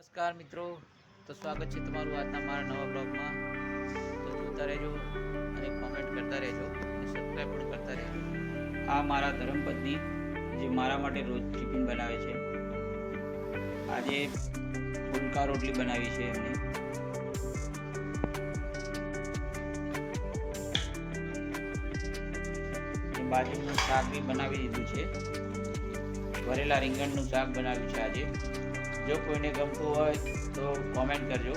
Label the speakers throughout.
Speaker 1: નમસ્કાર મિત્રો, તો સ્વાગત છે તમારું આજના મારા નવા બ્લોગમાં। તો જોતા રહેજો અને કોમેન્ટ કરતા રહેજો અને સબસ્ક્રાઈબ પણ કરતા રહેજો। આ મારા ધર્મપત્ની જે મારા માટે રોજ ટિફિન બનાવે છે। આજે ફુલકા રોટલી બનાવી છે એમને। બાજરીનું શાક બી બનાવી દીધું છે। ભરેલા રીંગણનું શાક બનાવ્યું છે આજે। જો કોઈને ગમતું હોય તો કોમેન્ટ કરજો,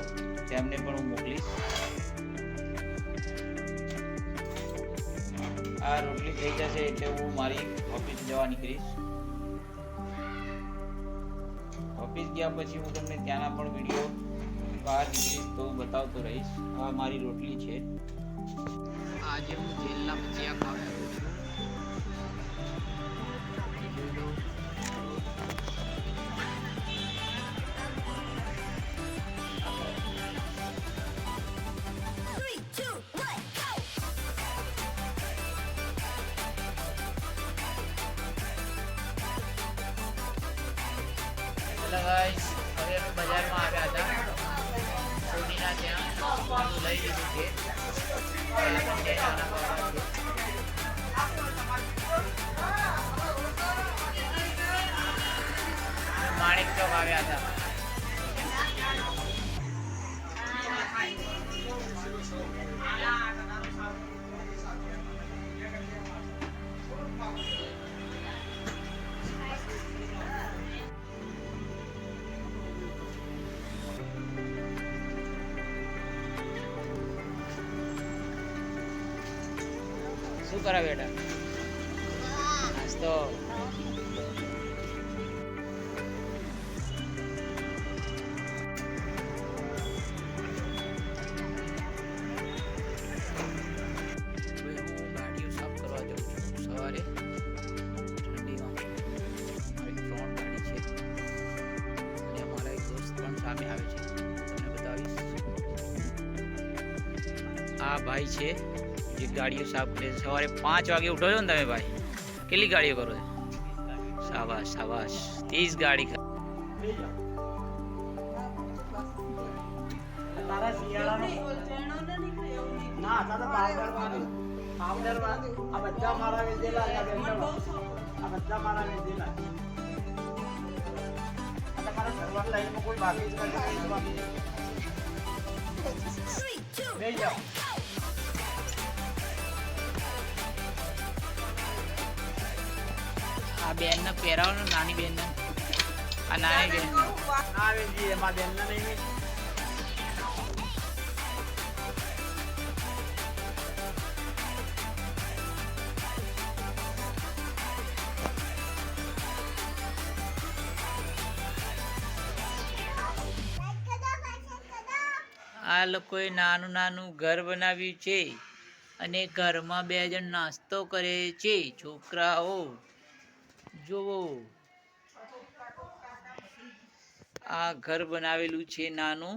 Speaker 1: તેમને પણ હું મોકલીશ। આ રોટલી થઈ જશે એટલે હું મારી ઓફિસ જવા નીકળીશ। ઓફિસ ગયા પછી હું તમને ત્યાંના પણ વિડીયો બહાર નીકળીશ તો બતાવતો રહીશ। આ મારી રોટલી છે। આજે હું જેલના ભજીયા ખાવા આવ્યો છું। હેલો ગાઈસ, હવે અમે બજારમાં આવ્યા હતા સોનીના ત્યાં લઈ લીધું છે। માણેક ચોક આવ્યા હતા। શું કરે બેટા? નાસ્તો। ગાડીઓ સાફ કરવા જાઉં છું સવારે ઠંડીમાં। મારી 3 ગાડી છે અને અમારા એક દોસ્ત પણ સામે આવે છે, તમને બતાવીશ। આ ભાઈ છે જે ગાડીઓ સાફ કરે છે। સવારે 5 વાગે ઉઠો છો ને તમે ભાઈ? કેટલી ગાડીઓ કરો છો? શાબાશ શાબાશ, 30 ગાડી। આ બેન ને પહેરાવો, નાની બેન ને। આ નાની બેન આ લોકોએ નાનું નાનું ઘર બનાવ્યું છે અને ઘરમાં 2 જણ નાસ્તો કરે છે। છોકરાઓ જોવો, આ ઘર બનાવેલું છે નાનું।